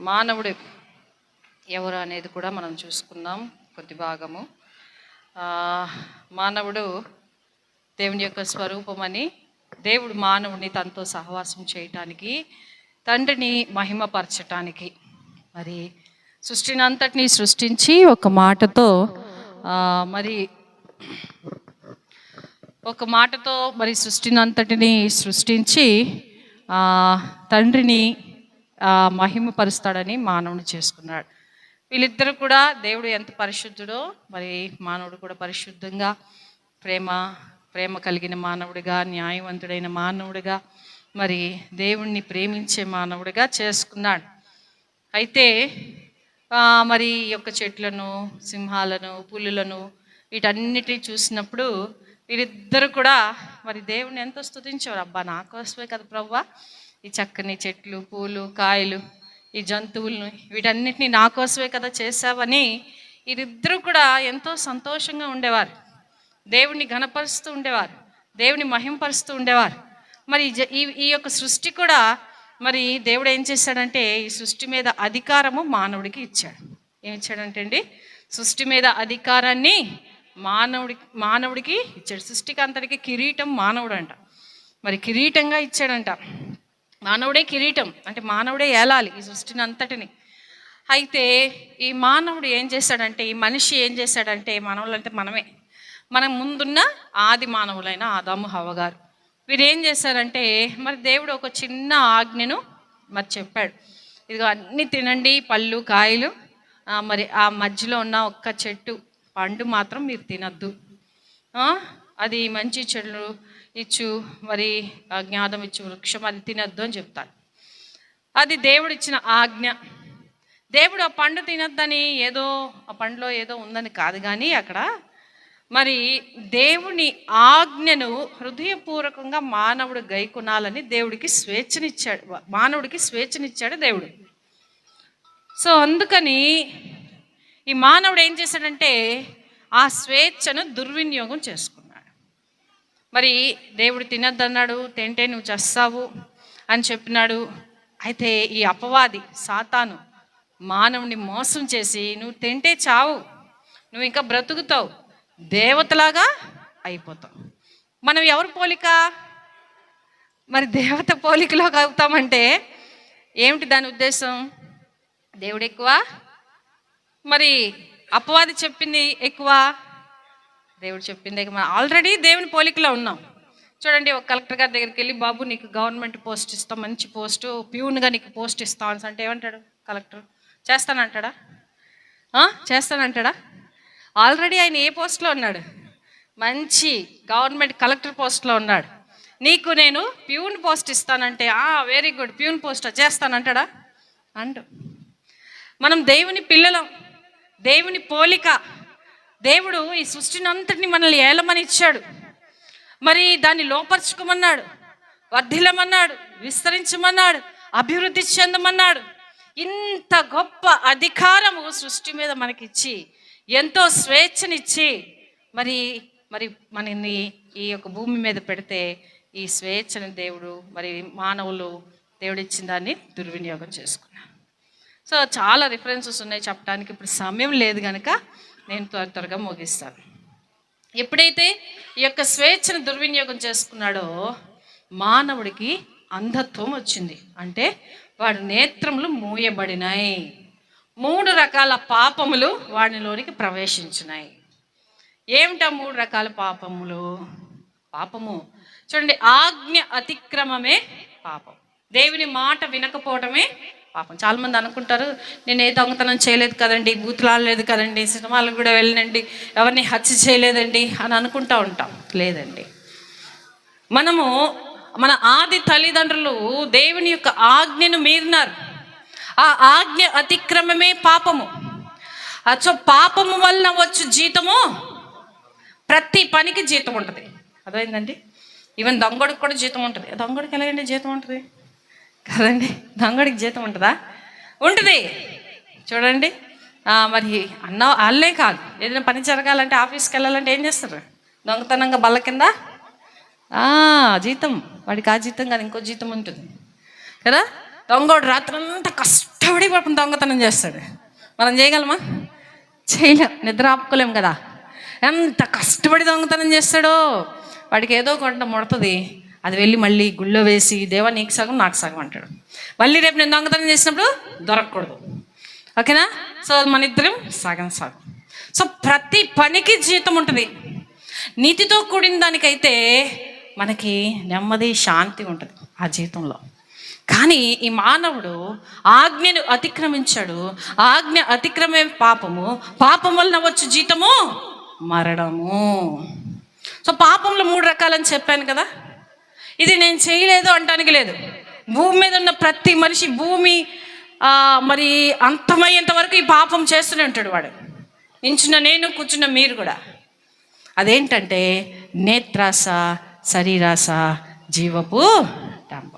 మానవుడు ఎవరు అనేది కూడా మనం చూసుకుందాం కొద్ది భాగము. మానవుడు దేవుని యొక్క స్వరూపమని, దేవుడు మానవుడిని తనతో సహవాసం చేయటానికి, తండ్రిని మహిమపరచటానికి, మరి సృష్టిని అంతటినీ సృష్టించి ఒక మాటతో మరి సృష్టిని అంతటిని సృష్టించి తండ్రిని మహిమపరుస్తాడని మానవుని చేసుకున్నాడు. వీళ్ళిద్దరు కూడా దేవుడు ఎంత పరిశుద్ధుడో మరి మానవుడు కూడా పరిశుద్ధంగా ప్రేమ కలిగిన మానవుడిగా, న్యాయవంతుడైన మానవుడిగా, మరి దేవుణ్ణి ప్రేమించే మానవుడిగా చేసుకున్నాడు. అయితే మరి ఈ యొక్క చెట్లను, సింహాలను, పులులను వీటన్నిటిని చూసినప్పుడు వీరిద్దరు కూడా మరి దేవుణ్ణి ఎంతో స్తుతించేవారు. అబ్బా, నా కోసమే కదా ప్రభువా ఈ చక్కని చెట్లు, పూలు, కాయలు, ఈ జంతువులను వీటన్నిటిని నా కోసమే కదా చేశావని వీరిద్దరూ కూడా ఎంతో సంతోషంగా ఉండేవారు. దేవుణ్ణి ఘనపరుస్తూ ఉండేవారు, దేవుని మహిమపరుస్తూ ఉండేవారు. మరి ఈ యొక్క సృష్టి కూడా మరి దేవుడు ఏం చేశాడంటే ఈ సృష్టి మీద అధికారము మానవుడికి ఇచ్చాడు. ఏమి ఇచ్చాడంటే అండి, సృష్టి మీద అధికారాన్ని మానవుడికి ఇచ్చాడు. సృష్టికి అంతటికి కిరీటం మానవుడు అంట. మరి కిరీటంగా ఇచ్చాడంట. మానవుడే కిరీటం అంటే మానవుడే ఏలాలి ఈ సృష్టిని అంతటిని. అయితే ఈ మానవుడు ఏం చేశాడంటే, ఈ మనిషి ఏం చేశాడంటే, మానవులంటే మనం ముందున్న ఆది మానవులైన ఆదాము హవ్వ గారు వీరు ఏం చేశారంటే, మరి దేవుడు ఒక చిన్న ఆజ్ఞను మరి చెప్పాడు. ఇదిగో అన్నీ తినండి, పళ్ళు, కాయలు, మరి ఆ మధ్యలో ఉన్న ఒక్క చెట్టు పండు మాత్రం మీరు తినద్దు, అది మంచి చెట్లు ఇచ్చు మరి జ్ఞానం ఇచ్చు వృక్షం, అది తినద్దు అని చెప్తాడు. అది దేవుడు ఇచ్చిన ఆజ్ఞ. దేవుడు ఆ పండు తినద్దని ఏదో ఆ పండులో ఏదో ఉందని కాదు, కానీ అక్కడ మరి దేవుని ఆజ్ఞను హృదయపూర్వకంగా మానవుడు గైకొనాలని దేవుడికి స్వేచ్ఛనిచ్చాడు, మానవుడికి స్వేచ్ఛనిచ్చాడు దేవుడు. సో అందుకని ఈ మానవుడు ఏం చేశాడంటే ఆ స్వేచ్ఛను దుర్వినియోగం చేసుకున్నాడు. మరి దేవుడు తినద్దన్నాడు, తింటే నువ్వు చస్తావు అని చెప్పినాడు. అయితే ఈ అపవాది సాతాను మానవుని మోసం చేసి నువ్వు తింటే చావు, నువ్వు ఇంకా బ్రతుకుతావు, దేవతలాగా అయిపోతావు. మనం ఎవరి పోలిక? మరి దేవత పోలికలోకి అవుతామంటే ఏమిటి దాని ఉద్దేశం? దేవుడు ఎక్కువ, మరి అపవాది చెప్పింది ఎక్కువ, దేవుడు చెప్పింది ఎక్కువ. ఆల్రెడీ దేవుని పోలికలో ఉన్నాం. చూడండి, ఒక కలెక్టర్ గారి దగ్గరికి వెళ్ళి, బాబు నీకు గవర్నమెంట్ పోస్ట్ ఇస్తాం, మంచి పోస్టు, ప్యూన్గా నీకు పోస్ట్ ఇస్తాం అంటే ఏమంటాడు కలెక్టర్? చేస్తానంటాడా? చేస్తానంటాడా? ఆల్రెడీ ఆయన ఏ పోస్ట్లో ఉన్నాడు? మంచి గవర్నమెంట్ కలెక్టర్ పోస్ట్లో ఉన్నాడు. నీకు నేను ప్యూన్ పోస్ట్ ఇస్తానంటే వెరీ గుడ్, ప్యూన్ పోస్ట్ చేస్తానంటాడా? అంటూ మనం దేవుని పిల్లలం, దేవుని పోలిక. దేవుడు ఈ సృష్టిని అంతటిని మనల్ని ఏలమని ఇచ్చాడు. మరి దాన్ని లోపరుచుకోమన్నాడు, వర్ధిల్లమన్నాడు, విస్తరించమన్నాడు, అభివృద్ధి చెందమన్నాడు. ఇంత గొప్ప అధికారము సృష్టి మీద మనకిచ్చి, ఎంతో స్వేచ్ఛనిచ్చి మరి మనని ఈ యొక్క భూమి మీద పెడితే ఈ స్వేచ్ఛని దేవుడు మరి మానవులు దేవుడు ఇచ్చిన దాన్ని దుర్వినియోగం చేసుకున్నాను. సో చాలా రిఫరెన్సెస్ ఉన్నాయి చెప్పడానికి, ఇప్పుడు సమయం లేదు కనుక నేను త్వరగా ముగిస్తాను. ఎప్పుడైతే ఈ యొక్క స్వేచ్ఛను దుర్వినియోగం చేసుకున్నాడో మానవుడికి అంధత్వం వచ్చింది. అంటే వాడి నేత్రములు మూయబడినాయి, 3 రకాల పాపములు వాడిలోనికి ప్రవేశించినాయి. ఏమిటా 3 రకాల పాపములు? పాపము చూడండి, ఆజ్ఞ అతిక్రమమే పాపం, దేవుని మాట వినకపోవడమే పాపం. చాలామంది అనుకుంటారు, నేను ఏ దొంగతనం చేయలేదు కదండి, బూతులాడలేదు కదండి, సినిమాలకు కూడా వెళ్ళనండి, ఎవరిని హత్య చేయలేదండి అని అనుకుంటూ ఉంటాం. లేదండి, మనము మన ఆది తల్లిదండ్రులు దేవుని యొక్క ఆజ్ఞను మీరినారు. ఆ ఆజ్ఞ అతిక్రమమే పాపము. సో పాపము వలన వచ్చు జీతము, ప్రతి పనికి జీతం ఉంటుంది. అర్థమైందండి? ఈవెన్ దొంగడికి కూడా జీతం ఉంటుంది. దొంగడికి ఎలాగండి జీతం ఉంటుంది కదండి? దొంగడికి జీతం ఉంటుందా? ఉంటుంది. చూడండి, మరి వాళ్ళే కాదు, ఏదైనా పని జరగాలంటే ఆఫీస్కి వెళ్ళాలంటే ఏం చేస్తారు? దొంగతనంగా బల్ల కింద జీతం, వాడికి ఆ జీతం కాదు ఇంకో జీతం ఉంటుంది కదా. దొంగోడు రాత్రంతా కష్టపడి పాపం దొంగతనం చేస్తాడు. మనం చేయగలమా? చేయలేం. నిద్ర ఆపుకోలేం కదా. ఎంత కష్టపడి దొంగతనం చేస్తాడో. వాడికి ఏదో కొంట ముడుతుంది, అది వెళ్ళి మళ్ళీ గుళ్ళో వేసి దేవా నీకు సగం నాకు సగం అంటాడు. మళ్ళీ రేపు నేను దొంగతనం చేసినప్పుడు దొరకకూడదు. ఓకేనా? సో మన ఇద్దరం సగం సగం. సో ప్రతి పనికి జీతం ఉంటుంది. నీతితో కూడిన దానికైతే మనకి నెమ్మది శాంతి ఉంటుంది ఆ జీతంలో. కానీ ఈ మానవుడు ఆజ్ఞను అతిక్రమించాడు. ఆజ్ఞ అతిక్రమే పాపము, పాపం వలన వచ్చు జీతము మరణము. సో పాపంలో 3 రకాలని చెప్పాను కదా. ఇది నేను చేయలేదు అంటానికి లేదు. భూమి మీద ఉన్న ప్రతి మనిషి భూమి మరి అంతమయ్యేంత వరకు ఈ పాపం చేస్తూనే ఉంటాడు. వాడు నించున్న నేను, కూర్చున్న మీరు కూడా. అదేంటంటే నేత్రాస, శరీరాస, జీవపు డంబం.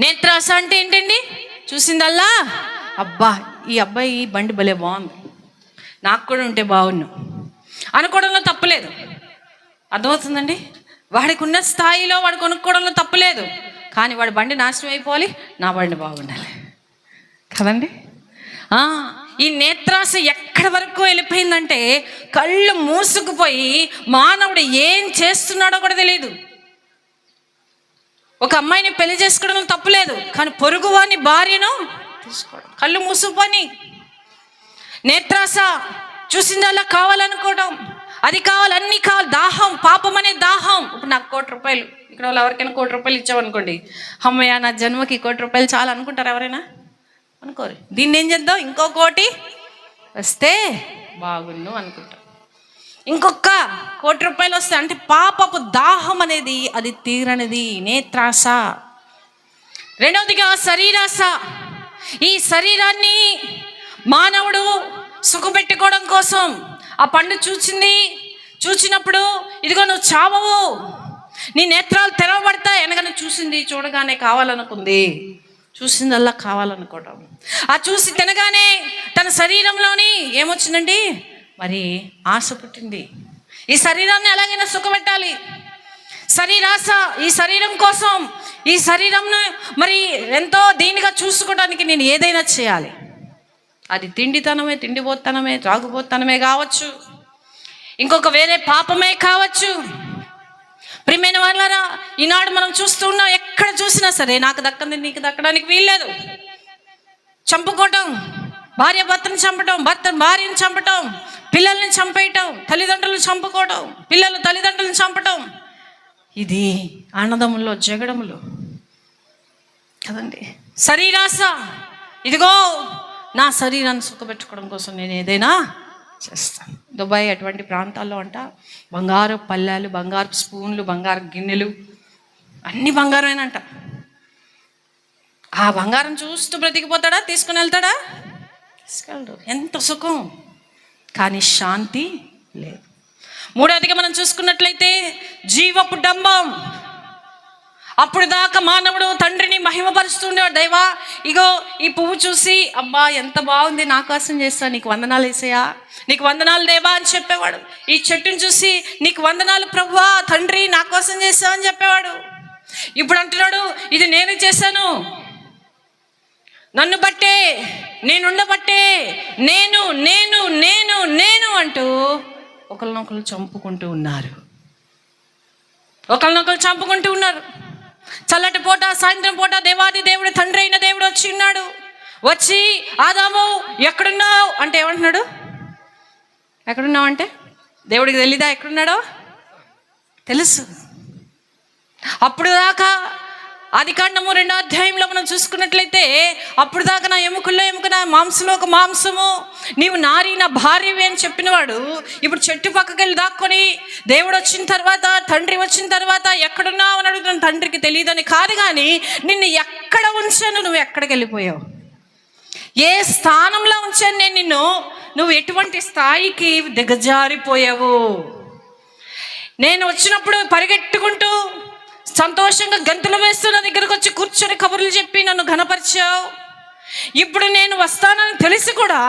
నేత్రాస అంటే ఏంటండి? చూసిందల్లా అబ్బా ఈ అబ్బాయి ఈ బండి భలే బాగుంది, నాకు కూడా ఉంటే బాగున్నాను అనుకోవడంలో తప్పులేదు. అర్థమవుతుందండి? వాడికి ఉన్న స్థాయిలో వాడు కొనుక్కోవడంలో తప్పులేదు. కానీ వాడి బండి నాశనం అయిపోవాలి, నా బండి బాగుండాలి కదండి. ఈ నేత్రాస ఎక్కడి వరకు వెళ్ళిపోయిందంటే కళ్ళు మూసుకుపోయి మానవుడు ఏం చేస్తున్నాడో కూడా తెలియదు. ఒక అమ్మాయిని పెళ్లి చేసుకోవడం తప్పులేదు, కానీ పొరుగువాని భార్యను తీసుకోవడం కళ్ళు మూసుకుపోని. నేత్రాస చూసిందల్లా కావాలనుకోవడం, అది కావాలి, అన్నీ కావాలి, దాహం, పాపం అనే దాహం. ఇప్పుడు నాకు 1 కోటి రూపాయలు, ఇక్కడ వాళ్ళు ఎవరికైనా 1 కోటి రూపాయలు ఇచ్చామనుకోండి, అమ్మయ్య నా జన్మకి 1 కోటి రూపాయలు చాలా అనుకుంటారు ఎవరైనా? అనుకోరు. దీన్ని ఏం చేద్దాం, ఇంకో 1 కోటి వస్తే బాగుండు అనుకుంటాం. ఇంకొక 1 కోటి రూపాయలు వస్తే, అంటే పాపపు దాహం అనేది అది తీరనిది నేత్రాస. రెండవదిగా శరీరాస. ఈ శరీరాన్ని మానవుడు సుఖపెట్టుకోవడం కోసం ఆ పండు చూచినప్పుడు ఇదిగో నువ్వు చావవు, నీ నేత్రాలు తెరవబడతాయి అనగానే చూసింది, చూడగానే కావాలనుకుంది, చూసిందల్లా కావాలనుకోవడం. ఆ చూసి తినగానే తన శరీరంలోని ఏమొచ్చిందండి, మరి ఆశ పుట్టింది. ఈ శరీరాన్ని ఎలాగైనా సుఖపెట్టాలి. శరీరాశ. ఈ శరీరం కోసం, ఈ శరీరంను మరి ఎంతో దీనిగా చూసుకోవడానికి నేను ఏదైనా చేయాలి. అది తిండితనమే, తిండిపోతనమే, త్రాగుపోతనమే కావచ్చు, ఇంకొక వేరే పాపమే కావచ్చు. ప్రియమైన వాళ్ళారా, ఈనాడు మనం చూస్తూ ఉన్నాం, ఎక్కడ చూసినా సరే నాకు దక్కంది నీకు దక్కడానికి వీల్లేదు. చంపుకోవటం, భార్య భర్తను చంపటం, భర్త భార్యను చంపటం, పిల్లల్ని చంపేయటం, తల్లిదండ్రులను చంపుకోవటం, పిల్లలు తల్లిదండ్రులను చంపటం, ఇది అన్నదమ్ముల్లో జగడములు కదండి. శరీరాశ. ఇదిగో నా శరీరాన్ని సుఖపెట్టుకోవడం కోసం నేను ఏదైనా చేస్తాను. దుబాయ్ అటువంటి ప్రాంతాల్లో అంట బంగారు పళ్ళాలు, బంగారు స్పూన్లు, బంగారు గిన్నెలు అన్నీ బంగారమేనంట. ఆ బంగారం చూస్తూ బ్రతికిపోతాడా? తీసుకుని వెళ్తాడా? తీసుకెళ్ళడు. ఎంత సుఖం, కానీ శాంతి లేదు. మూడవదిగా మనం చూసుకున్నట్లయితే జీవపు డంబం. అప్పుడు దాకా మానవుడు తండ్రిని మహిమపరుస్తుండేవాడు. దైవా ఇగో ఈ పువ్వు చూసి అబ్బా ఎంత బాగుంది, నా కోసం చేస్తా, నీకు వందనాలు యేసయ్యా, నీకు వందనాలు దేవా అని చెప్పేవాడు. ఈ చెట్టుని చూసి నీకు వందనాలు ప్రభువా తండ్రి, నా కోసం చేస్తా అని చెప్పేవాడు. ఇప్పుడు అంటున్నాడు, ఇది నేను చేశాను, నన్ను బట్టే, నేనుండబట్టే, నేను నేను నేను నేను అంటూ ఒకరినొకరు చంపుకుంటూ ఉన్నారు. ఒకరినొకరు చంపుకుంటూ ఉన్నారు. చల్లటి పూట, సాయంత్రం పూట దేవాది దేవుడు, తండ్రి అయిన దేవుడు వచ్చి ఉన్నాడు. వచ్చి ఆదాము ఎక్కడున్నావు అంటే ఏమంటున్నాడు? ఎక్కడున్నావు అంటే దేవుడికి తెలీదా ఎక్కడున్నాడో? తెలుసు. అప్పుడు దాకా ఆదికాండము 2వ అధ్యాయంలో మనం చూసుకున్నట్లయితే అప్పుడు దాకా నా ఎముకల్లో ఎముక, నా మాంసంలో ఒక మాంసము, నీవు నారి నా భార్యవి అని చెప్పినవాడు ఇప్పుడు చెట్టు పక్కకి వెళ్ళి దాక్కొని దేవుడు వచ్చిన తర్వాత, తండ్రి వచ్చిన తర్వాత ఎక్కడున్నావు అని అడుగుతున్నాను. తండ్రికి తెలియదని కాదు, కానీ నిన్ను ఎక్కడ ఉంచాను, నువ్వు ఎక్కడికి వెళ్ళిపోయావు, ఏ స్థానంలో ఉంచాను నేను నిన్ను, నువ్వు ఎటువంటి స్థాయికి దిగజారిపోయావు. నేను వచ్చినప్పుడు పరిగెట్టుకుంటూ సంతోషంగా గంతులు వేస్తూ నా దగ్గరకు వచ్చి కూర్చొని కబుర్లు చెప్పి నన్ను ఘనపరిచావు. ఇప్పుడు నేను వస్తానని తెలిసి కూడా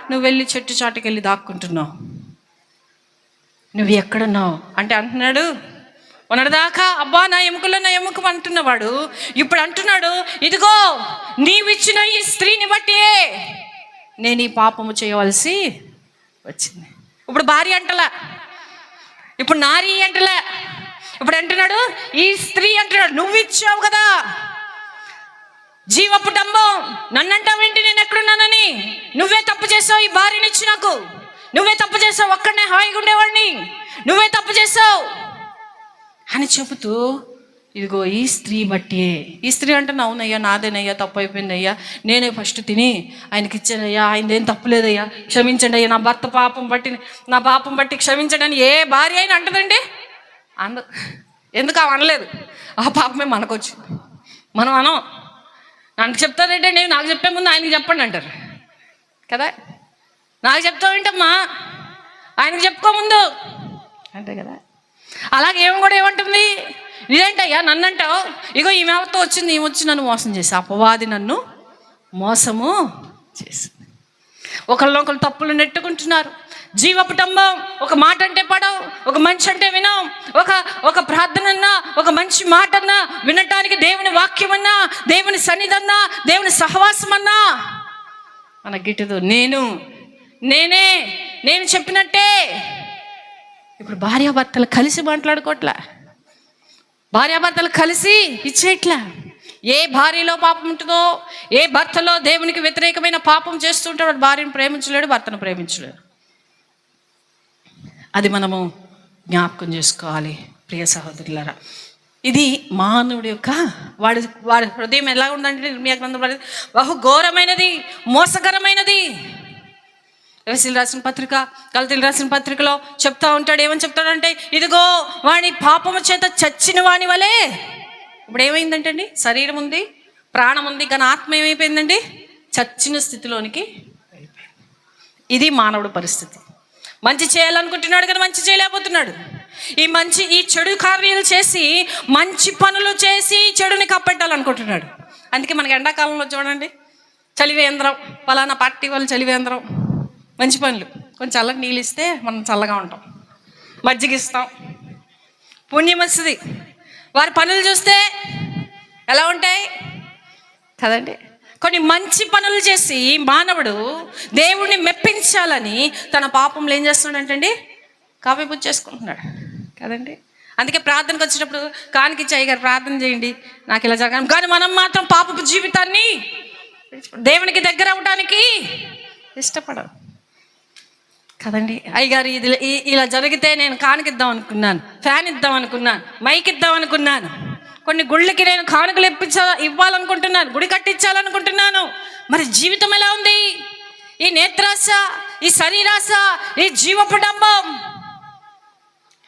నువ్వు వెళ్ళి చెట్టు చాటుకి వెళ్ళి దాక్కుంటున్నావు. నువ్వు ఎక్కడున్నావు అంటే అంటున్నాడు, మొన్నటిదాకా అబ్బా నా ఎముకలో నా ఎముక అంటున్నవాడు ఇప్పుడు అంటున్నాడు, ఇదిగో నీవిచ్చిన ఈ స్త్రీని బట్టి నేను ఈ పాపము చేయవలసి వచ్చింది. ఇప్పుడు భార్య అంటలా, ఇప్పుడు నారీ అంటలే, ఇప్పుడు అంటున్నాడు ఈ స్త్రీ అంటున్నాడు, నువ్వు ఇచ్చావు కదా జీవపు డంబం, నన్నంటావేంటి నేను ఎక్కడున్నానని? నువ్వే తప్పు చేసావు, ఈ భార్యని ఇచ్చి నాకు నువ్వే తప్పు చేసావు, ఒక్కడనే హాయిగా ఉండేవాడిని, నువ్వే తప్పు చేసావు అని చెబుతూ, ఇదిగో ఈ స్త్రీ బట్టి, ఈ స్త్రీ అంటే అవునయ్యా నాదేనయ్యా, తప్పు అయిపోయిందయ్యా, నేనే ఫస్ట్ తిని ఆయనకి ఇచ్చానయ్యా, ఆయనదేం తప్పులేదయ్యా, క్షమించండి అయ్యా, నా భర్త నా పాపం బట్టి క్షమించండి అని ఏ భార్య అయినా అంటదండి? ఎందుకు అవి అనలేదు? ఆ పాపమే మనకు వచ్చింది, మనం అనం. నాకు చెప్తారంటే నేను నాకు చెప్పే ముందు ఆయనకి చెప్పండి అంటారు కదా. నాకు చెప్తావేంటమ్మా, ఆయనకి చెప్పుకోముందు అంతే కదా. అలాగే ఏమి కూడా ఏమంటుంది, ఇదేంటయ్యా నన్ను అంటావు, ఇగో ఈమెతో వచ్చింది, ఈమె వచ్చి నన్ను మోసం చేసి, అపవాది నన్ను మోసము చేసి, ఒకళ్ళొకళ్ళు తప్పులు నెట్టుకుంటున్నారు. జీవపు డంబం, ఒక మాట అంటే పడవు, ఒక మంచి అంటే వినం, ఒక ప్రార్థన అన్నా, ఒక మంచి మాట అన్నా, వినటానికి దేవుని వాక్యం అన్నా, దేవుని సన్నిధన్నా, దేవుని సహవాసం అన్నా మన గిట్టుదు. నేను చెప్పినట్టే. ఇప్పుడు భార్యాభర్తలు కలిసి మాట్లాడుకోవట్లే, భార్యాభర్తలు కలిసి ఇచ్చేయట్లే. ఏ భార్యలో పాపం ఉంటుందో, ఏ భర్తలో దేవునికి వ్యతిరేకమైన పాపం చేస్తుంటాడు, భార్యను ప్రేమించలేడు, భర్తను ప్రేమించలేడు. అది మనము జ్ఞాపకం చేసుకోవాలి ప్రియ సహోదరులారా. ఇది మానవుడి యొక్క వాడి హృదయం ఎలా ఉందంటే నిర్మయ గ్రంథం బహు ఘోరమైనది, మోసకరమైనది. ఎఫెసీయులకు రాసిన పత్రిక, గలతీయులకు రాసిన పత్రికలో చెప్తా ఉంటాడు. ఏమని చెప్తాడంటే, ఇదిగో వాని పాపము చేత చచ్చిన వాని వలే. ఇప్పుడు ఏమైందంటే అండి, శరీరం ఉంది, ప్రాణం ఉంది, కానీ ఆత్మ ఏమైపోయిందండి? చచ్చిన స్థితిలోనికి వెళ్ళిపోయింది. ఇది మానవుడి పరిస్థితి. మంచి చేయాలనుకుంటున్నాడు కానీ మంచి చేయలేకపోతున్నాడు. ఈ చెడు కార్యాలు చేసి, మంచి పనులు చేసి చెడుని కప్పెట్టాలనుకుంటున్నాడు. అందుకే మనకి ఎండాకాలంలో చూడండి, చలివేంద్రం, పలానా పార్టీ వాళ్ళు చలివేంద్రం, మంచి పనులు, కొంచెం చల్లగా నీళ్ళు ఇస్తే మనం చల్లగా ఉంటాం, మజ్జిగ ఇస్తాం, పుణ్యం వస్తుంది. వారి పనులు చూస్తే ఎలా ఉంటాయి కదండి. కొన్ని మంచి పనులు చేసి మానవుడు దేవుణ్ణి మెప్పించాలని తన పాపంలో ఏం చేస్తున్నాడంటండి, కావ్యబుద్ధి చేసుకుంటున్నాడు కదండి. అందుకే ప్రార్థనకు వచ్చినప్పుడు కానికి అయ్యగారు ప్రార్థన చేయండి నాకు ఇలా జరగాలి, కానీ మనం మాత్రం పాపపు జీవితాన్ని దేవునికి దగ్గర అవ్వడానికి ఇష్టపడం కదండి. అయ్యగారు ఇది ఇలా జరిగితే నేను కానుకిద్దాం అనుకున్నాను, ఫ్యాన్ ఇద్దాం అనుకున్నాను, మైక్ ఇద్దాం అనుకున్నాను, కొన్ని గుళ్ళకి నేను కానుకలు ఇవ్వాలనుకుంటున్నాను, గుడి కట్టించాలనుకుంటున్నాను. మరి జీవితం ఎలా ఉంది? ఈ నేత్రాశ, ఈ శరీరాశ, ఈ జీవపు డంబం.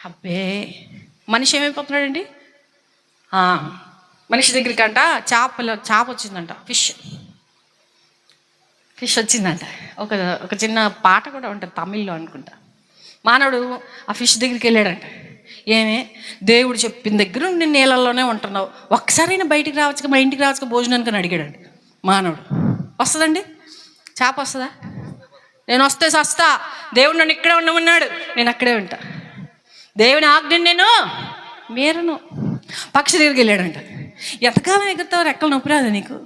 అబ్బే, మనిషి ఏమైపోతున్నాడండి? మనిషి దగ్గరికి అంట చేప వచ్చిందంట, ఫిష్ వచ్చిందంట. ఒక చిన్న పాట కూడా ఉంటుంది తమిళ్లో అనుకుంటా. మానవుడు ఆ ఫిష్ దగ్గరికి వెళ్ళాడంట. ఏమే, దేవుడు చెప్పిన దగ్గర నేను నీళ్ళల్లోనే ఉంటున్నావు, ఒక్కసారైనా బయటికి రావచ్చు, మా ఇంటికి రావచ్చు భోజనానికి అని అడిగాడండి మానవుడు. వస్తుందండి చేప? వస్తుందా? నేను వస్తే సస్తా, దేవుడు నన్ను ఇక్కడే ఉండమన్నాడు, నేను అక్కడే ఉంటా, దేవుని ఆజ్ఞని నేను మీరను. పక్షి దగ్గరికి వెళ్ళాడంట. ఎంతకాలం ఎగురుతావు, రెక్కలు నొప్పి రాదా నీకు?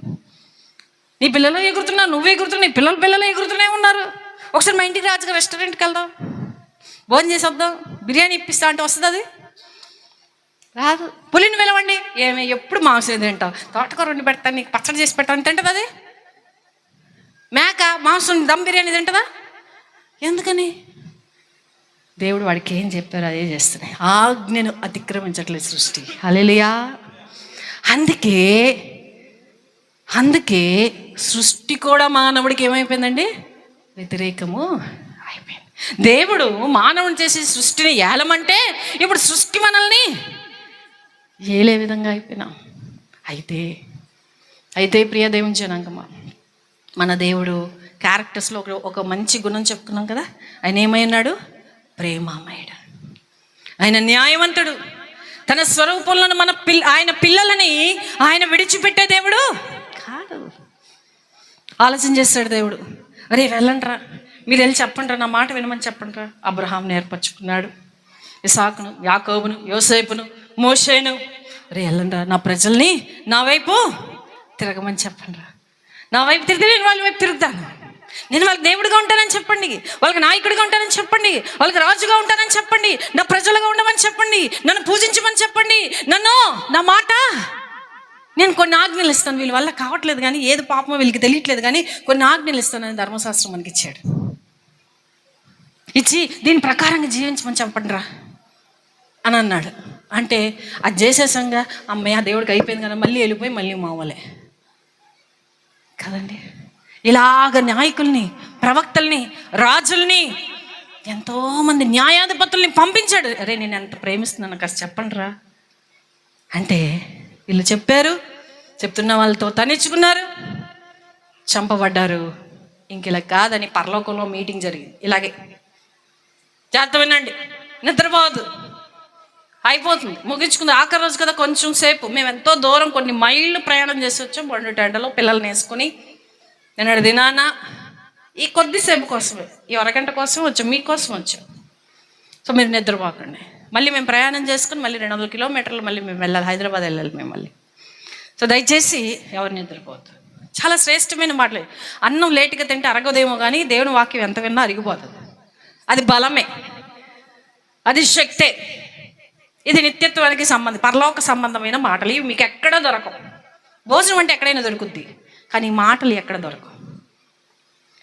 నీ పిల్లలు ఎగురుతున్నావు, నువ్వు ఎగురుతున్నావు, నీ పిల్లలు ఎగురుతూనే ఉన్నారు. ఒకసారి మా ఇంటికి రాజుగా రెస్టారెంట్కి వెళ్దాం, భోజనం చేసి వద్దాం, బిర్యానీ ఇప్పిస్తా అంటే వస్తుంది? అది రాదు. పులిని పిలవండి, ఏమే ఎప్పుడు మాంసం తింటావు, తోటకూర వండి పెడతాను, నీకు పచ్చడి చేసి పెడతాను, తింటుందా? అది మేక మాంసం దమ్ బిర్యానీ తింటుందా? ఎందుకని? దేవుడు వాడికి ఏం చెప్పారు అదే చేస్తున్నాయి. ఆజ్ఞను అతిక్రమించట్లేదు సృష్టి. హల్లెలూయా. అందుకే సృష్టి కూడా మానవుడికి ఏమైపోయిందండి? వ్యతిరేకము అయిపోయింది. దేవుడు మానవుని చేసి సృష్టిని ఏలమంటే ఇప్పుడు సృష్టి మనల్ని ఏలే విధంగా అయిపోయినాం. అయితే ప్రియ దేవుని జనాంగమా, మన దేవుడు క్యారెక్టర్స్లో ఒక మంచి గుణం చెప్పుకున్నాం కదా. ఆయన ఏమై ఉన్నాడు? ప్రేమమయుడు. ఆయన న్యాయవంతుడు. తన స్వరూపంలో ఆయన పిల్లలని ఆయన విడిచిపెట్టే దేవుడు కాదు. ఆలోచన చేస్తాడు దేవుడు. అరే వెళ్ళండ్రా, మీరు వెళ్ళి చెప్పండ్రా, నా మాట వినమని చెప్పండ్రా. అబ్రహాంని ఏర్పరచుకున్నాడు, ఇసాకును, యాకోబును, యోసేపును, మోషేను, రే వెళ్ళండిరా, నా ప్రజల్ని నా వైపు తిరగమని చెప్పండి రా, నా వైపు తిరిగి నేను వాళ్ళ వైపు తిరుగుతాను, నేను వాళ్ళకి దేవుడిగా ఉంటానని చెప్పండి, వాళ్ళకి నాయకుడిగా ఉంటానని చెప్పండి, వాళ్ళకి రాజుగా ఉంటానని చెప్పండి, నా ప్రజలుగా ఉండమని చెప్పండి, నన్ను పూజించమని చెప్పండి, నా మాట నేను కొన్ని ఆజ్ఞలు ఇస్తాను, వీళ్ళ వల్ల కావట్లేదు కానీ ఏది పాపమో వీళ్ళకి తెలియట్లేదు కానీ కొన్ని ఆజ్ఞలు ఇస్తానని ధర్మశాస్త్రం మనకి ఇచ్చాడు. ఇచ్చి దీని ప్రకారంగా జీవించమని చెప్పండి రా అని అన్నాడు. అంటే అది చేసేసంగా అమ్మయ్య దేవుడికి అయిపోయింది కదా, మళ్ళీ వెళ్ళిపోయి మళ్ళీ మామూలే కదండి. ఇలాగ నాయకుల్ని, ప్రవక్తల్ని, రాజుల్ని, ఎంతోమంది న్యాయాధిపతుల్ని పంపించాడు. అరే నేను ఎంత ప్రేమిస్తున్నాను కాస్త చెప్పండి రా అంటే వీళ్ళు చెప్పారు, చెప్తున్న వాళ్ళతో తనిచ్చుకున్నారు, చంపబడ్డారు. ఇంక ఇలా కాదని పరలోకంలో మీటింగ్ జరిగింది. ఇలాగే జాగ్రత్త వినండి, నిద్రపోవద్దు, అయిపోతుంది, ముగించుకుంది, ఆఖరి రోజు కదా కొంచెం సేపు. మేము ఎంతో దూరం కొన్ని మైళ్ళు ప్రయాణం చేసి వచ్చాం, 2 గంటలో పిల్లల్ని వేసుకొని. నేను దినాన ఈ కొద్దిసేపు కోసమే, ఈ అరగంట కోసం వచ్చాం, మీకోసం వచ్చాం. సో మీరు నిద్రపోకండి. మళ్ళీ మేము ప్రయాణం చేసుకుని మళ్ళీ 200 కిలోమీటర్లు మళ్ళీ మేము వెళ్ళాలి, హైదరాబాద్ వెళ్ళాలి మేము మళ్ళీ. సో దయచేసి ఎవరు నిద్రపోవద్దు. చాలా శ్రేష్టమైన మాటలు. అన్నం లేటుగా తింటే అరగదేమో కానీ దేవుని వాక్యం ఎంత విన్నా అరిగిపోతుంది. అది బలమే, అది శక్తే. ఇది నిత్యత్వానికి పరలోక సంబంధమైన మాటలు. ఇవి మీకు ఎక్కడ దొరకవు. భోజనం అంటే ఎక్కడైనా దొరుకుద్ది, కానీ ఈ మాటలు ఎక్కడ దొరకవు.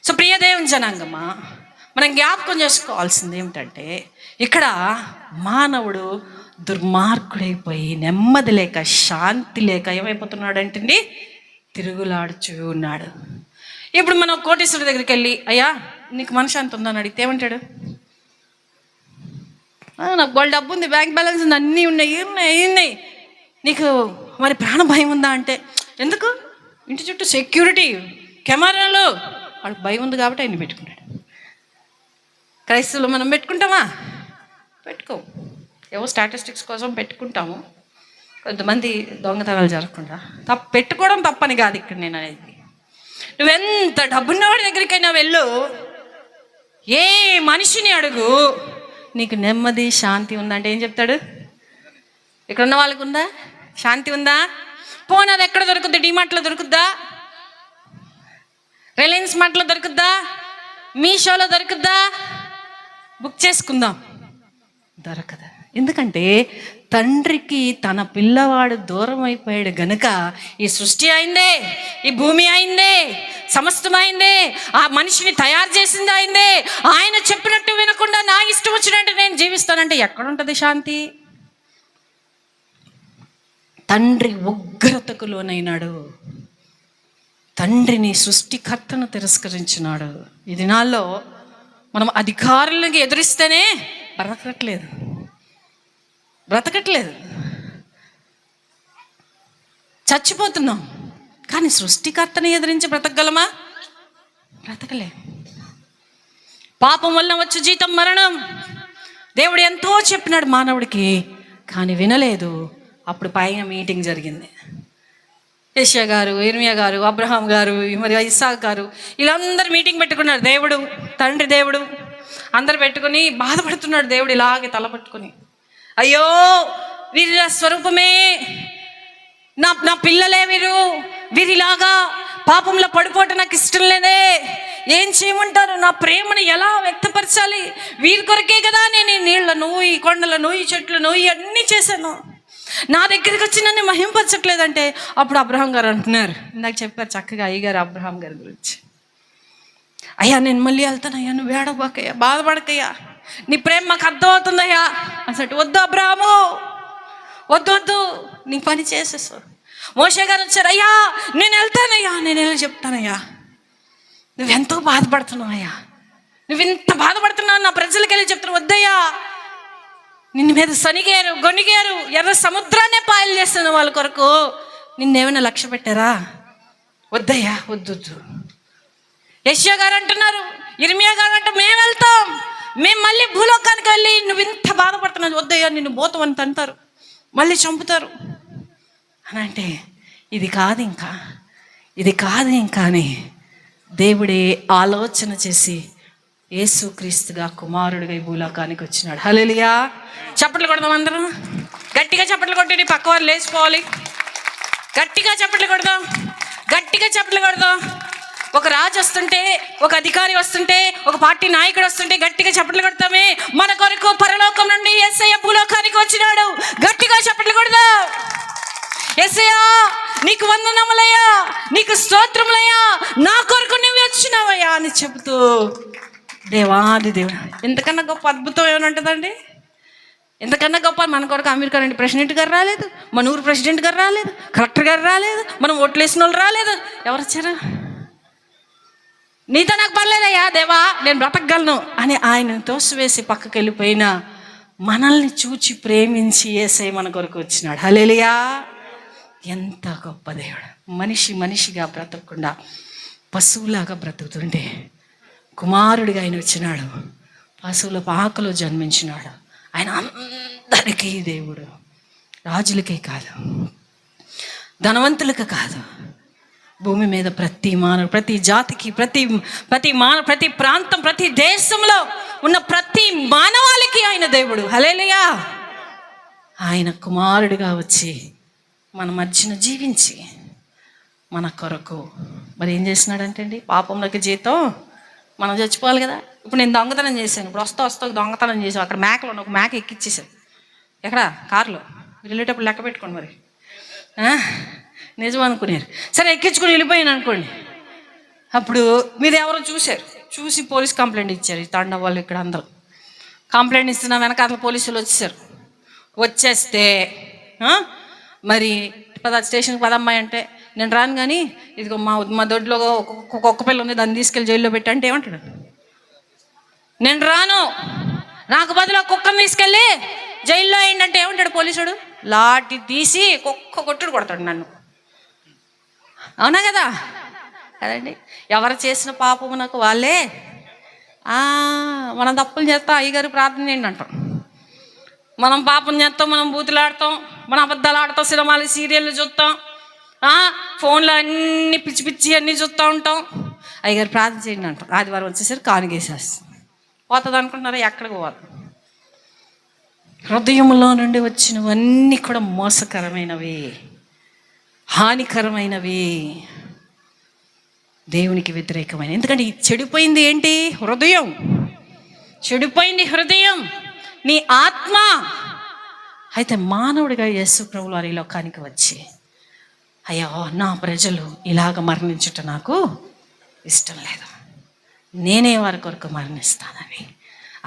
సో ప్రియ దేవుని జనాంగమా, మనం జ్ఞాపకం చేసుకోవాల్సింది ఏమిటంటే, ఇక్కడ మానవుడు దుర్మార్గుడైపోయి నెమ్మది లేక శాంతి లేక ఏమైపోతున్నాడంటే తిరుగులాడుచూ ఉన్నాడు. ఇప్పుడు మనం కోటీశ్వరుడి దగ్గరికి వెళ్ళి, అయ్యా నీకు మనశ్శాంతి ఉందని అడిగితే ఏమంటాడు? నాకు వాళ్ళ డబ్బు ఉంది, బ్యాంక్ బ్యాలెన్స్ ఉంది, అన్నీ ఉన్నాయి, నీకు మరి ప్రాణ భయం ఉందా అంటే, ఎందుకు? ఇంటి చుట్టూ సెక్యూరిటీ, కెమెరాలు, వాళ్ళకి భయం ఉంది కాబట్టి ఆయన పెట్టుకున్నాడు. క్రైస్తవులు మనం పెట్టుకుంటామా? పెట్టుకోం. ఏవో స్టాటిస్టిక్స్ కోసం పెట్టుకుంటాము. కొంతమంది దొంగతనాలు జరగకుండా. పెట్టుకోవడం తప్పని కాదు ఇక్కడ నేను అనేది. నువ్వెంత డబ్బున్నవాడి దగ్గరికైనా వెళ్ళు, ఏ మనిషిని అడుగు, నీకు నెమ్మది శాంతి ఉందంటే ఏం చెప్తాడు? ఇక్కడ ఉన్న వాళ్ళకు ఉందా? శాంతి ఉందా? పోనీ అది ఎక్కడ దొరుకుద్ది? డిమార్ట్లో దొరుకుద్దా? రిలయన్స్ మార్ట్లో దొరుకుద్దా? మీషోలో దొరుకుద్దా? బుక్ చేసుకుందాం, దొరకదా. ఎందుకంటే తండ్రికి తన పిల్లవాడు దూరం అయిపోయాడు గనుక ఈ సృష్టి అయిందే, ఈ భూమి అయిందే, సమస్తమైందే, ఆ మనిషిని తయారు చేసింది అయిందే. ఆయన చెప్పినట్టు వినకుండా నా ఇష్టం వచ్చినట్టు నేను జీవిస్తానంటే ఎక్కడుంటుంది శాంతి? తండ్రి ఉగ్రతకు లోనైనాడు, తండ్రిని సృష్టికర్తను తిరస్కరించినాడు. ఈ దినాల్లో మనం అధికారులకి ఎదురిస్తేనే బ్రతకట్లేదు, చచ్చిపోతున్నాం. కానీ సృష్టికర్తని ఎదిరించి బ్రతకగలమా? బ్రతకలే. పాపం వల్ల వచ్చే జీతం మరణం. దేవుడు ఎంతో చెప్పినాడు మానవుడికి, కానీ వినలేదు. అప్పుడు పైన మీటింగ్ జరిగింది. యెషయా గారు, ఇర్మియా గారు, అబ్రహాం గారు, మరి ఇస్సాకు గారు, వీళ్ళందరూ మీటింగ్ పెట్టుకున్నారు. దేవుడు, తండ్రి దేవుడు అందరు పెట్టుకుని బాధపడుతున్నాడు. దేవుడు ఇలాగే తలపట్టుకుని, అయ్యో వీరి స్వరూపమే, నా పిల్లలే వీరిలాగా పాపంలో పడిపోవటం నాకు ఇష్టం లేదే, ఏం చేయమంటారు? నా ప్రేమను ఎలా వ్యక్తపరచాలి? వీరి కొరకే కదా నేను ఈ నీళ్లను, ఈ కొండలను, ఈ చెట్లను ఇవన్నీ చేశాను. నా దగ్గరికి వచ్చి నన్ను మహింపరచట్లేదంటే అప్పుడు అబ్రహాం గారు అంటున్నారు, ఇందాక చెప్పారు చక్కగా అయ్యగారు అబ్రహాం గారి గురించి, అయ్యా నేను మళ్ళీ వెళ్తానయ్యా, నువ్వు ఏడవకయ్యా, బాధపడకయ్యా, నీ ప్రేమ మాకు అర్థమవుతుందయ్యా అసలు. వద్దు అబ్రహాము, వద్దు, నీ పని చేసేసు. మోషే గారు వచ్చారు, అయ్యా నేను వెళ్తానయ్యా, నేను వెళ్ళి చెప్తానయ్యా, నువ్వెంతో బాధపడుతున్నావయ్యా, నువ్వు ఇంత బాధపడుతున్నావు, నా ప్రజలకి వెళ్ళి చెప్తున్నావు. వద్దయ్యా, నిన్ను మీద సనిగారు, గొనిగారు, ఎర్ర సముద్రాన్నే పాయలు చేస్తున్న వాళ్ళ కొరకు నిన్నేమైనా లక్ష్య పెట్టారా? వద్దయ్యా, వద్దు. యెషయా గారు అంటున్నారు, ఇర్మియా గారు అంటే మేము వెళ్తాం, మేము మళ్ళీ భూలోకానికి వెళ్ళి నువ్వు ఇంత బాధపడుతున్నావు, వద్దయ్యా నిన్ను పోతావు అని అంటారు, మళ్ళీ చంపుతారు అని అంటే ఇది కాదు ఇంకా అని దేవుడే ఆలోచన చేసి యేసుక్రీస్తుగా కుమారుడిగా ఈ భూలోకానికి వచ్చినాడు. హల్లెలూయా. చప్పట్లు కొడదాం అందరం, గట్టిగా చప్పట్లు కొట్టి పక్క వారు లేచిపోవాలి. గట్టిగా చప్పట్లు కొడదాం, గట్టిగా చప్పట్లు కొడదాం. ఒక రాజు వస్తుంటే, ఒక అధికారి వస్తుంటే, ఒక పార్టీ నాయకుడు వస్తుంటే గట్టిగా చప్పట్లు కొడతామే. మన కొరకు పరలోకం నుండి యేసయ్య భూలోకానికి వచ్చినాడు. గట్టిగా చప్పట్లు కొడదాం. యేసయ్యా నీకు వందనములయ్యా, నీకు స్తోత్రములయ్యా, నా కొరకు నువ్వు వచ్చినావయ్యా అని చెబుతూ దేవాది దేవుడు. ఎంతకన్నా గొప్ప అద్భుతం ఏమైనా ఉంటుందండి? ఎంతకన్నా గొప్ప. మన కొరకు అమెరికా నుండి ప్రెసిడెంట్ గారు రాలేదు, మన ఊరు ప్రెసిడెంట్ గారు రాలేదు, కలెక్టర్ గారు రాలేదు, మనం ఓట్లు వేసిన వాళ్ళు రాలేదు. ఎవరు వచ్చారు? నీతో నాకు పర్లేదయ్యా దేవా, నేను బ్రతకగలను అని ఆయన తోసివేసి పక్కకి వెళ్ళిపోయిన మనల్ని చూచి ప్రేమించి యేసయ్య మన కొరకు వచ్చినాడు. హల్లెలూయా. ఎంత గొప్ప దేవుడు. మనిషిగా బ్రతకకుండా పశువులాగా బ్రతుకుతుంటే కుమారుడిగా ఆయన వచ్చినాడు. పశువుల పాకలో జన్మించినాడు. ఆయన అందరికీ దేవుడు. రాజులకే కాదు, ధనవంతులకు కాదు, భూమి మీద ప్రతి మానవ, ప్రతి జాతికి, ప్రతి ప్రాంతం, ప్రతి దేశంలో ఉన్న ప్రతి మానవాళికి ఆయన దేవుడు. హల్లెలూయా. ఆయన కుమారుడిగా వచ్చి మన మధ్యన జీవించి మన కొరకు మరి ఏం చేసినాడంటే అండి, పాపంలోకి జీతం మనం చచ్చిపోవాలి కదా. ఇప్పుడు నేను దొంగతనం చేశాను, ఇప్పుడు వస్తా దొంగతనం చేసాను. అక్కడ మేకలో ఒక మేక ఎక్కిచ్చేసాను. ఎక్కడ? కారులో. వెళ్ళేటప్పుడు లెక్క పెట్టుకోండి మరి. నిజం అనుకున్నారు. సరే ఎక్కించుకుని వెళ్ళిపోయాను అనుకోండి. అప్పుడు మీరు ఎవరో చూసి పోలీస్ కంప్లైంట్ ఇచ్చారు. ఈ తండ వాళ్ళు ఇక్కడ అందరూ కంప్లైంట్ ఇస్తున్నా, వెనకాల పోలీసులు వచ్చేస్తే మరి స్టేషన్కి పదమ్మాయి అంటే నేను రాను, కానీ ఇదిగో మా దొడ్లో ఒక్క పిల్ల ఉంది, దాన్ని తీసుకెళ్ళి జైల్లో పెట్టి అంటే ఏమంటాడు? నేను రాను, నాకు బదులు కుక్కను తీసుకెళ్ళి జైల్లో అయిందంటే ఏమంటాడు పోలీసుడు? లాఠీ తీసి కొట్టుడు కొడతాడు నన్ను. అవునా కదా? కదండి. ఎవరు చేసిన పాపమునకు వాళ్ళే. మనం తప్పులు చేస్తాం, అయ్యగారు ప్రార్థన చేయండి అంటాం. మనం పాపం చేస్తాం, మనం బూతులాడతాం, మనం అబద్ధాలు ఆడతాం, సినిమాలు సీరియళ్ళు చూస్తాం, ఫోన్లో అన్ని పిచ్చి అన్నీ చూస్తూ ఉంటాం. అయ్యగారు ప్రార్థన చేయండి అంటాం. ఆదివారం వచ్చేసరికి కానుగేసేస్తాం. పోతుంది అనుకుంటున్నారా? ఎక్కడికి పోదు. హృదయంలో నుండి వచ్చినవన్నీ కూడా మోసకరమైనవి, హానికరమైనవి, దేవునికి వ్యతిరేకమైన. ఎందుకంటే చెడిపోయింది ఏంటి? హృదయం. చెడిపోయింది హృదయం, నీ ఆత్మ. అయితే మానవుడిగా యేసు ప్రభువు వారి లోకానికి వచ్చి, అయ్యో నా ప్రజలు ఇలాగ మరణించుట నాకు ఇష్టం లేదు, నేనే వారి కొరకు మరణిస్తానని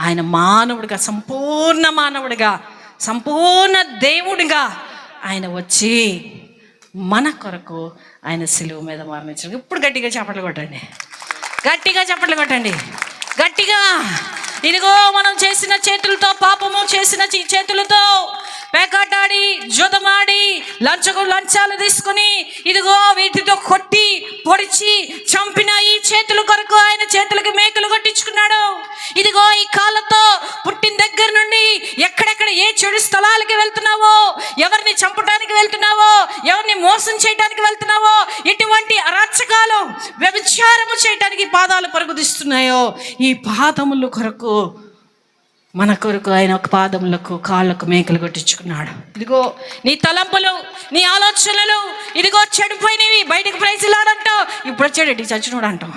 ఆయన మానవుడిగా, సంపూర్ణ మానవుడిగా, సంపూర్ణ దేవుడిగా ఆయన వచ్చి మన కొరకు ఆయన సిలువ మీద మరణించాడు. ఇప్పుడు గట్టిగా చప్పట్లు కొట్టండి, గట్టిగా చప్పట్లు కొట్టండి, గట్టిగా. ఇదిగో మనం చేసిన చేతులతో, పాపము చేసిన చేతులతో పేకాటాడి, జోదమాడి, లంచాలు తీసుకుని ఇదిగో వీటితో కొట్టి పొడిచి చంపిన ఈ చేతుల కొరకు ఆయన చేతులకి మేకలు కొట్టించుకున్నాడు. ఇదిగో ఈ కాళ్ళతో పుట్టిన దగ్గర నుండి ఎక్కడెక్కడ ఏ చెడు స్థలాలకి వెళ్తున్నావో, ఎవరిని చంపడానికి వెళ్తున్నావో, ఎవరిని మోసం చేయడానికి వెళ్తున్నావో, ఎటువంటి అరాచకాలు, వ్యభిచారము చేయడానికి పాదాలు పరుగుదిస్తున్నాయో, ఈ పాదముల కొరకు, మన కొరకు ఆయన ఒక పాదములకు, కాళ్ళకు మేకలు కొట్టించుకున్నాడు. ఇదిగో నీ తలంపులు, నీ ఆలోచనలు ఇదిగో చెడిపోయినవి, బయటకు ప్రైజులాడంటావు. ఇప్పుడు వచ్చాడు చచ్చినోడు అంటాం.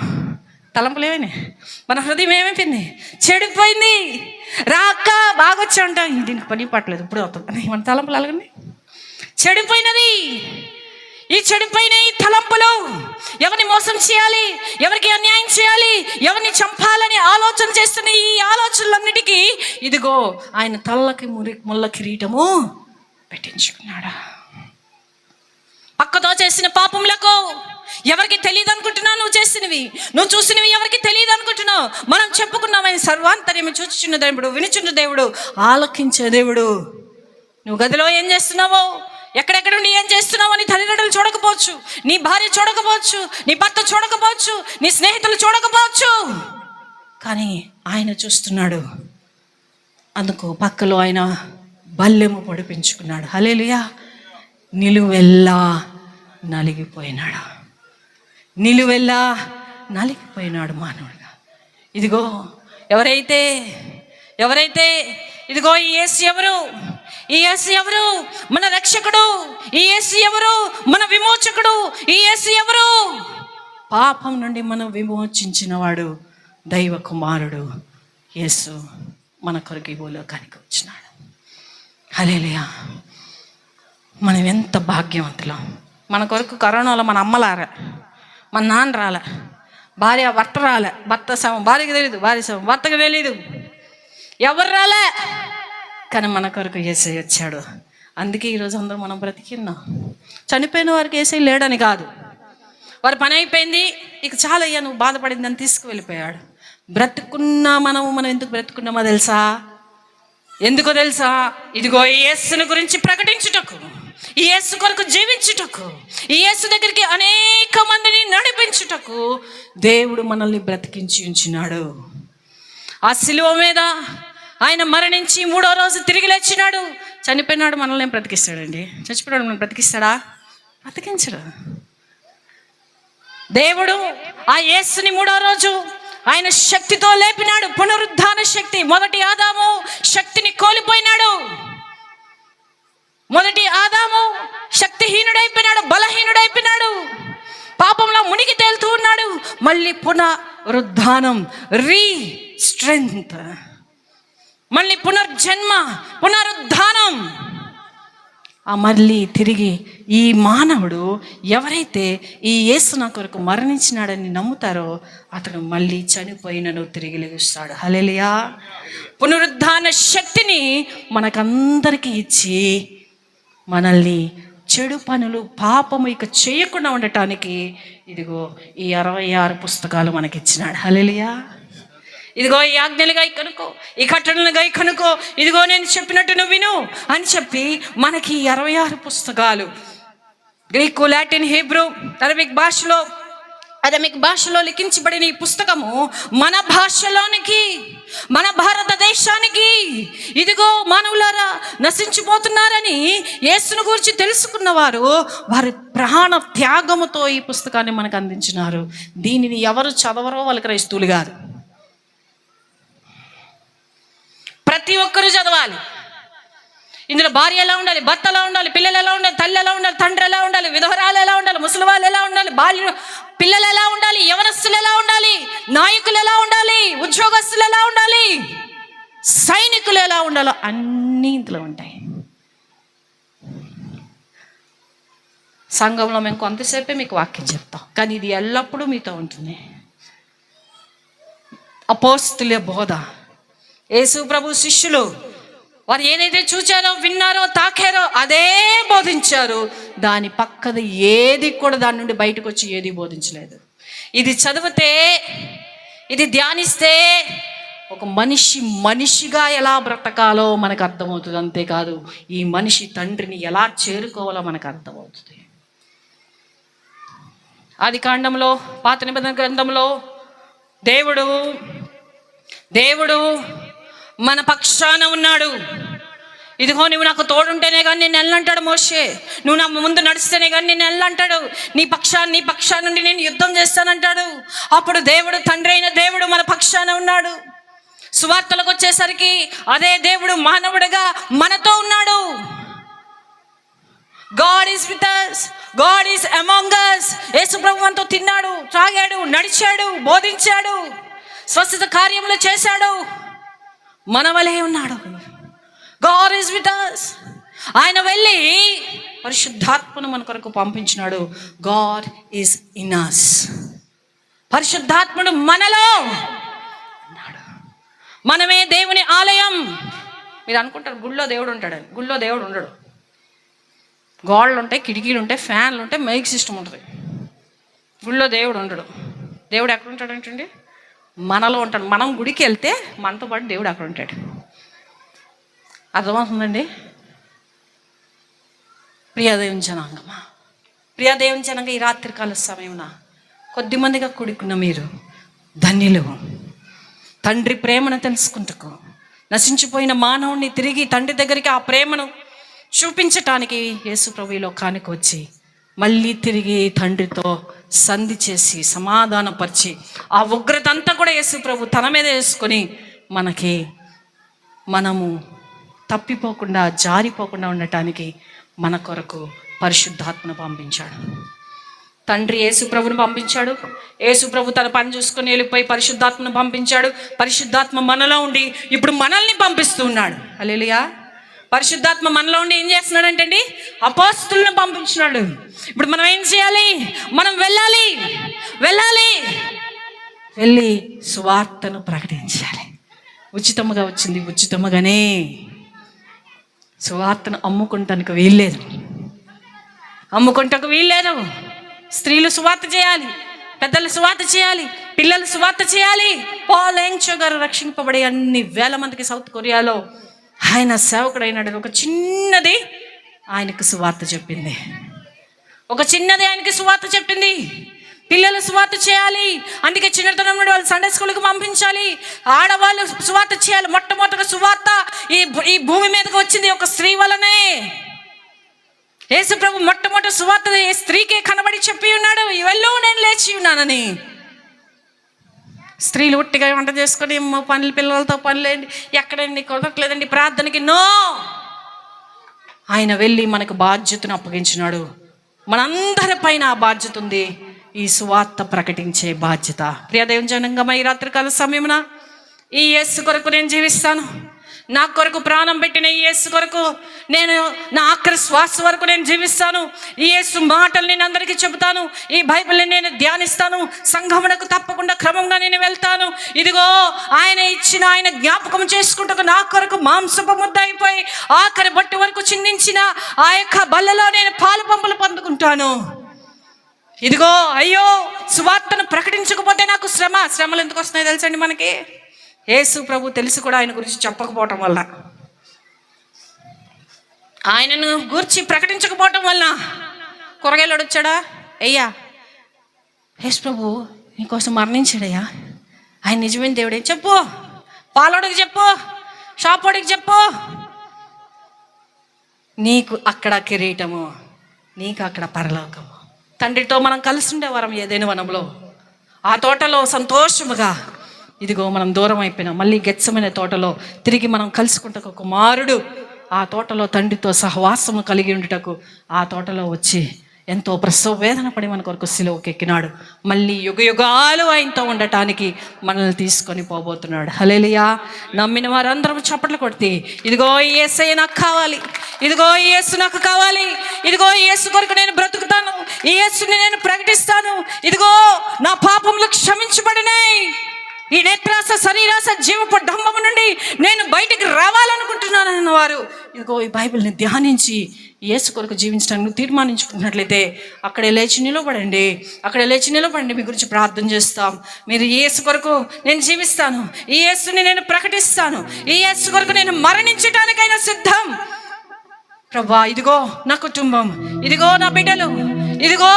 తలంపులు ఏమైనా? మన హృదయం ఏమైపోయింది? చెడిపోయింది. రాక బాగొచ్చా అంటాం, దీనికి పని పట్టలేదు, ఇప్పుడు అవుతుంది. మన తలంపులు అలాగండి చెడిపోయినది. ఈ చెడిపోయిన ఈ తలంపులు ఎవరిని మోసం చేయాలి, ఎవరికి అన్యాయం చేయాలి, ఎవరిని చంపాలని ఆలోచన చేస్తున్న ఈ ఆలోచనలన్నిటికీ ఇదిగో ఆయన తల్లకి ముళ్ళ కిరీటము పెట్టించుకున్నాడా. పక్కతో చేసిన పాపములకు ఎవరికి తెలియదు అనుకుంటున్నావు? నువ్వు చేసినవి, నువ్వు చూసినవి ఎవరికి తెలియదు అనుకుంటున్నావు? మనం చెప్పుకున్నాం, ఆయన సర్వాంతర్యము చూచుచున్న దేవుడు, వినుచున్న దేవుడు, ఆలకించే దేవుడు. నువ్వు గదిలో ఏం చేస్తున్నావో, ఎక్కడెక్కడ నుండి ఏం చేస్తున్నావు నీ తల్లిదండ్రులు చూడకపోవచ్చు, నీ భార్య చూడకపోవచ్చు, నీ భర్త చూడకపోవచ్చు, నీ స్నేహితులు చూడకపోవచ్చు, కానీ ఆయన చూస్తున్నాడు. అందుకు పక్కలో ఆయన బల్లెము పొడిపించుకున్నాడు. హల్లెలూయా. నిలువెల్లా నలిగిపోయినాడు, నిలువెల్లా నలిగిపోయినాడు మానవుడుగా. ఇదిగో ఎవరైతే ఇదిగో ఈ యేసు ఎవరు, ఈ యేసు ఎవరు మన రక్షకుడు, ఈ యేసు ఎవరు మన విమోచకుడు, ఈ యేసు ఎవరు పాపం నుండి మనం విమోచించిన వాడు, దైవ కుమారుడు యేసు మన కొరకు ఈ భూలోకానికి వచ్చినాడు. హల్లెలూయా. మనం ఎంత భాగ్యవంతులం. మన కొరకు కరోనాలో మన అమ్మలారా, మన నాన్న రాలే, భర్త రాలే, భర్త శవం భార్యకి తెలీదు, భార్య శవం భర్తకు తెలీదు, ఎవరు రాలే, కానీ మన కొరకు యేసయ్య వచ్చాడు. అందుకే ఈరోజు అందరూ మనం బ్రతికిన్నాం. చనిపోయిన వారికి యేసయ్య లేడని కాదు, వారి పని అయిపోయింది, ఇక చాలా అయ్యా నువ్వు బాధపడిందని తీసుకువెళ్ళిపోయాడు. బ్రతుకున్నా మనం ఎందుకు బ్రతుకున్నామో తెలుసా? ఎందుకో తెలుసా? ఇదిగో ఈ యేసుని గురించి ప్రకటించుటకు, ఈ యేసు కొరకు జీవించుటకు, ఈ యేసు దగ్గరికి అనేక మందిని నడిపించుటకు దేవుడు మనల్ని బ్రతికించి ఉంచినాడు. ఆ శిలువ మీద ఆయన మరణించి 3వ రోజు తిరిగి లేచినాడు. చనిపోయినాడు, మనల్ని ఏం బ్రతికిస్తాడండి? చచ్చిపోయాడు, మనం బ్రతికిస్తాడా? బ్రతికించడు. దేవుడు ఆ యేసుని 3వ రోజు ఆయన శక్తితో లేపినాడు. పునరుద్ధాన శక్తి. మొదటి ఆదాము శక్తిని కోల్పోయినాడు. మొదటి ఆదాము శక్తిహీనుడైపోయినాడు, బలహీనుడైపోయినాడు, పాపంలో మునిగి తేలుతూ ఉన్నాడు. మళ్ళీ పునరుద్ధానం, స్ట్రెంగ్త్, మళ్ళీ పునర్జన్మ, పునరుద్ధానం. మళ్ళీ తిరిగి ఈ మానవుడు ఎవరైతే ఈ యేసు నా కొరకు మరణించినాడని నమ్ముతారో అతడు మళ్ళీ చనిపోయినను తిరిగి లెగుస్తాడు. హల్లెలూయా. పునరుద్ధాన శక్తిని మనకందరికీ ఇచ్చి మనల్ని చెడు పనులు, పాపము ఇక చేయకుండా ఉండటానికి ఇదిగో ఈ 66 పుస్తకాలు మనకిచ్చినాడు. హల్లెలూయా. ఇదిగో ఈ ఆజ్ఞలుగా కనుకో, ఈ కట్టడలుగా కనుకో, ఇదిగో నేను చెప్పినట్టు నువ్వు విను అని చెప్పి మనకి 66 పుస్తకాలు, గ్రీకు, లాటిన్, హీబ్రూ, అరబిక్ భాషలో లిఖించబడిన ఈ పుస్తకము మన భాషలోనికి, మన భారతదేశానికి, ఇదిగో మానవులారా నశించిపోతున్నారని యేసును గురించి తెలుసుకున్న వారి ప్రాణ త్యాగముతో ఈ పుస్తకాన్ని మనకు అందించినారు. దీనిని ఎవరు చదవరో వాళ్ళకి క్రైస్తవులు కాదు. ప్రతి ఒక్కరూ చదవాలి. ఇందులో భార్య ఎలా ఉండాలి, భర్త ఎలా ఉండాలి, పిల్లలు ఎలా ఉండాలి, తల్లి ఎలా ఉండాలి, తండ్రి ఎలా ఉండాలి, విధవరాలు ఎలా ఉండాలి, ముసలి వాళ్ళు ఎలా ఉండాలి, పిల్లలు ఎలా ఉండాలి, యవనస్తులు ఎలా ఉండాలి, నాయకులు ఎలా ఉండాలి, ఉద్యోగస్తులు ఎలా ఉండాలి, సైనికులు ఎలా ఉండాలో అన్నీ ఇందులో ఉంటాయి. సంఘంలో మేము కొంతసేపే మీకు వాక్యం చెప్తాం, కానీ ఇది ఎల్లప్పుడూ మీతో ఉంటుంది. అపోస్తుల బోధ, యేసు ప్రభు శిష్యులు వారు ఏదైతే చూచారో, విన్నారో, తాకారో అదే బోధించారు. దాని పక్కది ఏది కూడా దాని నుండి బయటకు వచ్చి ఏది బోధించలేదు. ఇది చదివితే, ఇది ధ్యానిస్తే ఒక మనిషిగా ఎలా బ్రతకాలో మనకు అర్థమవుతుంది. అంతేకాదు ఈ మనిషి తండ్రిని ఎలా చేరుకోవాలో మనకు అర్థమవుతుంది. ఆది కాండంలో, పాత నిబంధన గ్రంథంలో దేవుడు మన పక్షాన ఉన్నాడు. ఇదిగో నువ్వు నాకు తోడుంటేనే కానీ నేను వెళ్ళంటాడు మోషే, నువ్వు నా ముందు నడిస్తేనే కానీ నేను వెళ్ళంటాడు, నీ పక్షా నుండి నేను యుద్ధం చేస్తానంటాడు. అప్పుడు దేవుడు, తండ్రి అయిన దేవుడు మన పక్షాన ఉన్నాడు. సువార్తలకు వచ్చేసరికి అదే దేవుడు మానవుడిగా మనతో ఉన్నాడు. God is with us, God is among us. యేసు ప్రభువు మనతో తిన్నాడు, త్రాగాడు, నడిచాడు, బోధించాడు, స్వస్థత కార్యములు చేశాడు, మన వలే ఉన్నాడు. God is with us. ఆయన వెళ్ళి పరిశుద్ధాత్మను మన కొరకు పంపించినాడు. God is in us. పరిశుద్ధాత్ముడు మనలో ఉన్నాడు. మనమే దేవుని ఆలయం. మీరు అనుకుంటారు గుళ్ళో దేవుడు ఉంటాడని. గుళ్ళో దేవుడు ఉండడు. గోడలు ఉంటాయి, కిటికీలు ఉంటాయి, ఫ్యాన్లు ఉంటాయి, మైక్ సిస్టమ్ ఉంటుంది. గుళ్ళో దేవుడు ఉండడు. దేవుడు ఎక్కడ ఉంటాడు ఏంటండి? మనలో ఉంటాడు. మనం గుడికి వెళ్తే మనతో పాటు దేవుడు అక్కడ ఉంటాడు. అర్థమవుతుందండి? ప్రియదేవుని జనాంగమా, ప్రియదేవుని జనాంగ, ఈ రాత్రికాల సమయమున కొద్దిమందిగా కూడుకున్న మీరు ధన్యులు. తండ్రి ప్రేమను తెలుసుకుంటకు, నశించిపోయిన మానవుని తిరిగి తండ్రి దగ్గరికి ఆ ప్రేమను చూపించటానికి యేసు ప్రభు ఈ లోకానికి వచ్చి మళ్ళీ తిరిగి తండ్రితో సంధి చేసి సమాధానపరిచి ఆ ఉగ్రత అంతా కూడా యేసు ప్రభు తన మీద వేసుకొని మనము తప్పిపోకుండా జారిపోకుండా ఉండటానికి మన కొరకు పరిశుద్ధాత్మను పంపించాడు. తండ్రి యేసు ప్రభుని పంపించాడు. యేసు ప్రభు తన పని చూసుకొని వెళ్ళిపోయి పరిశుద్ధాత్మను పంపించాడు. పరిశుద్ధాత్మ మనలో ఉండి ఇప్పుడు మనల్ని పంపిస్తూ ఉన్నాడు. హల్లెలూయా. పరిశుద్ధాత్మ మనలో ఉండి ఏం చేస్తున్నాడంటే అండి, అపోస్తులను పంపించినాడు. ఇప్పుడు మనం ఏం చేయాలి? మనం వెళ్ళాలి, వెళ్ళి సువార్తను ప్రకటించాలి. ఉచితముగా వచ్చింది, ఉచితముగానే. సువార్తను అమ్ముకుంటానికి వీల్లేదు. స్త్రీలు సువార్త చేయాలి, పెద్దలు సువార్త చేయాలి, పిల్లలు సువార్త చేయాలి. పాల్ యాంగ్చో గారు రక్షింపబడి అన్ని వేల మందికి సౌత్ కొరియాలో ఆయన సేవకుడు అయినాడు. ఒక చిన్నది ఆయనకు సువార్త చెప్పింది. పిల్లలు సువార్త చేయాలి. అందుకే చిన్నతనం నుండి వాళ్ళు సండే స్కూల్కి పంపించాలి. ఆడవాళ్ళు సువార్త చేయాలి. మొట్టమొదటిగా సువార్త ఈ భూమి మీదకి వచ్చింది ఒక స్త్రీ వలనే. యేసు ప్రభు మొట్టమొదటి సువార్త ఏ స్త్రీకే కనబడి చెప్పి ఉన్నాడు, వెళ్ళు నేను లేచి ఉన్నానని. స్త్రీలు ఉట్టిగా వంట చేసుకొని పనులు, పిల్లలతో పనులేండి, ఎక్కడండి కుదరట్లేదండి ప్రార్థనకి, నో. ఆయన వెళ్ళి మనకు బాధ్యతను అప్పగించినాడు. మనందరి పైన ఆ బాధ్యత ఉంది, ఈ సువార్త ప్రకటించే బాధ్యత. ప్రియ దేవుని జనంగమా, ఈ రాత్రికాల సమయమున ఈ యేసు కొరకు నేను జీవిస్తాను. నా కొరకు ప్రాణం పెట్టిన ఈ యేసు కొరకు నేను నా ఆఖరి శ్వాస వరకు నేను జీవిస్తాను. ఈ యేసు మాటలు నేను అందరికీ చెబుతాను. ఈ బైబిల్ని నేను ధ్యానిస్తాను. సంఘమునకు తప్పకుండా క్రమంగా నేను వెళ్తాను. ఇదిగో ఆయన జ్ఞాపకం చేసుకుంటూ నా కొరకు మాంసపు ముద్ద అయిపోయి ఆఖరి బట్టి వరకు చిందించిన ఆ యొక్క బల్లలో నేను పాలు పంపులు పొందుకుంటాను. ఇదిగో అయ్యో, సువార్తను ప్రకటించకపోతే నాకు శ్రమలు ఎందుకు వస్తున్నాయో తెలుసండి మనకి? యేసు ప్రభు తెలిసి కూడా ఆయన గురించి చెప్పకపోవటం వల్ల, ఆయనను గురించి ప్రకటించకపోవటం వల్ల. కూరగాయలు వచ్చాడా, అయ్యా యేసు ప్రభు నీకోసం మరణించాడయ్యా, ఆయన నిజమైన దేవుడే చెప్పు, పాలోడికి చెప్పు, షాపోడికి చెప్పు. నీకు అక్కడ కిరీటము, నీకు అక్కడ పరలోకము. తండ్రితో మనం కలిసి ఉండేవారం ఏదైనా వనంలో, ఆ తోటలో సంతోషముగా. ఇదిగో మనం దూరం అయిపోయినాం, మళ్ళీ గెత్సెమనే తోటలో తిరిగి మనం కలుసుకుంటకు కుమారుడు ఆ తోటలో తండ్రితో సహవాసము కలిగి ఉండుటకు ఆ తోటలో వచ్చి ఎంతో ప్రసవ వేదన పడి మన కొరకు సిలువకు ఎక్కినాడు. మళ్ళీ యుగాలు ఆయనతో ఉండటానికి మనల్ని తీసుకొని పోబోతున్నాడు. హల్లెలూయా. నమ్మిన వారందరం చప్పట్లు కొడితే, ఇదిగో ఈ యేసయ్య నాకు కావాలి, ఇదిగో ఈ యేసు నాకు కావాలి, ఇదిగో ఈ యేసు కొరకు నేను బ్రతుకుతాను, ఈ యేసుని నేను ప్రకటిస్తాను, ఇదిగో నా పాపములు క్షమించబడినాయి, ఈ నేత్రాస శరీరాస జీవపు డంబము నుండి నేను బయటికి రావాలనుకుంటున్నానన్న వారు ఇదిగో ఈ బైబిల్ని ధ్యానించి యేసు కొరకు జీవించడానికి తీర్మానించుకున్నట్లయితే అక్కడే లేచి నిలబడండి. మీ గురించి ప్రార్థన చేస్తాం. మీరు ఈ యేసు కొరకు నేను జీవిస్తాను, ఈ యేసుని నేను ప్రకటిస్తాను, ఈ యేసు కొరకు నేను మరణించడానికైనా సిద్ధం ప్రభా. ఇదిగో నా కుటుంబం, ఇదిగో నా బిడ్డలు, ఇదిగో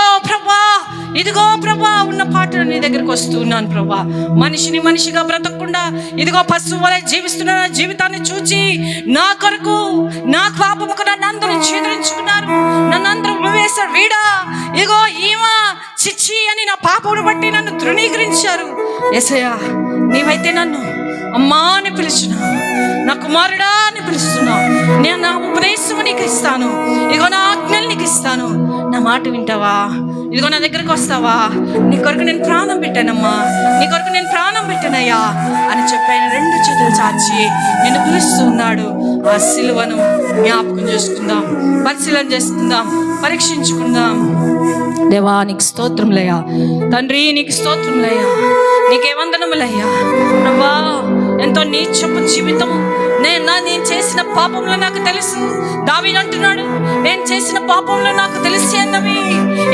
ప్రభా ఉన్న పాటలు నీ దగ్గరికి వస్తున్నాను ప్రభా. మనిషిగా బ్రతకకుండా ఇదిగో పశువు వలె జీవిస్తున్న నా జీవితాన్ని చూచి నా కొరకు నా పాపముకు నన్ను అందరూ ఛేదించుకున్నారు, నన్ను అందరూ వేశారు. వీడా ఇదిగో ఈమా చిచ్చి అని నా పాపమును బట్టి నన్ను తృణీకరించారు. యేసయ్యా, నీవైతే నన్ను అమ్మా అని పిలుచున్నావు, నా కుమారుడా అని పిలుస్తున్నావు. నేను నా ఉపదేశము నీకు ఇస్తాను, ఇదిగో నా ఆజ్ఞలు నీకు ఇస్తాను. నా మాట వింటావా? ఇదిగో నా దగ్గరకు వస్తావా? నీ కొరకు నేను ప్రాణం పెట్టానమ్మా, నీ కొరకు నేను ప్రాణం పెట్టానయ్యా అని చెప్పాను. 2 చేతులు చాచి నిన్ను పిలుస్తూ ఉన్నాడు. ఆ సిలువను జ్ఞాపకం చేసుకుందాం, పరిశీలన చేసుకుందాం, పరీక్షించుకుందాం. దేవా నీకు స్తోత్రములయ్యా, తండ్రి నీకు స్తోత్రములయ్యా, నీకే వందనములయ్యా. ప్రభా ఎంతో నీచపు జీవితము నేను చేసిన పాపంలో నాకు తెలుసు. దావీదు అంటున్నాడు, నేను చేసిన పాపంలో నాకు తెలిసి అన్నవి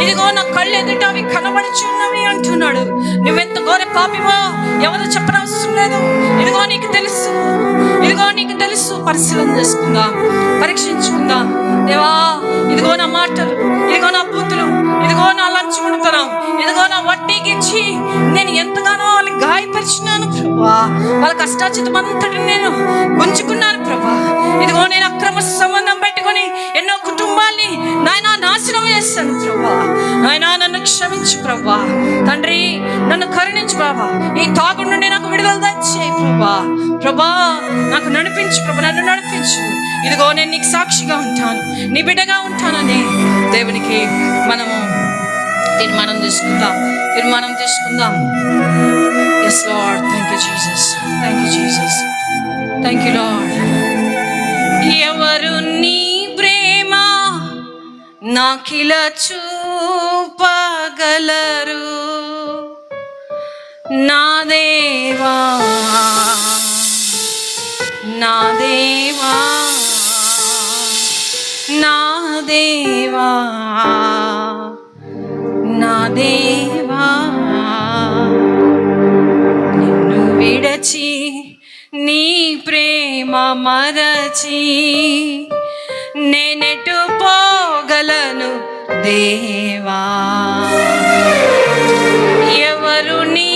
ఇదిగో నా కళ్ళు ఎదుట అవి కనబడుచు ఉన్నవి అంటున్నాడు. నువ్వెంత ఘోర పాపివో ఎవరు చెప్పనవసరం లేదు. ఇదిగో నీకు తెలుసు. పరిశీలన చేసుకుందాం, పరీక్షించుకుందాం. దేవా ఇదిగో నా మాటలు, ఇదిగో నా బూతులు, ఇదిగో నా లంచగొడుతనం, ఇదిగో నా వడ్డీకి ఇచ్చి నేను ఎంతగానో వాళ్ళని గాయపరిచినాను ప్రభా. వాళ్ళ కష్టాచితం అంతటిని నేను గుంజుకున్నాను ప్రభా. ఇదిగో నేను అక్రమ సంబంధం పెట్టుకొని ఎన్నో కుటుంబాల్ని నాశనం చేశాను ప్రభా. నాయనా నన్ను క్షమించు ప్రభా. తండ్రి నన్ను కరుణించు ప్రభా. ఈ తాగుడు నుండి నాకు విడుదల దయచేయి ప్రభా. ప్రభా నాకు నడిపించు ప్రభా, నన్ను నడిపించు. ఇదిగో నేను నీకు సాక్షిగా ఉంటాను, నీ బిడ్డగా ఉంటానని దేవునికి మనము తీర్మానం తీసుకుందాం. Yes Lord, thank you Jesus, thank you Jesus, thank you Lord. ఎవరు నీ ప్రేమ నాకిలా చూపగలరు నా దేవా, నా దేవా, నా దేవా, నా దేవా. నిన్ను విడచి నీ ప్రేమ మరచి నేనెటు పోగలను దేవా. ఎవరు నీ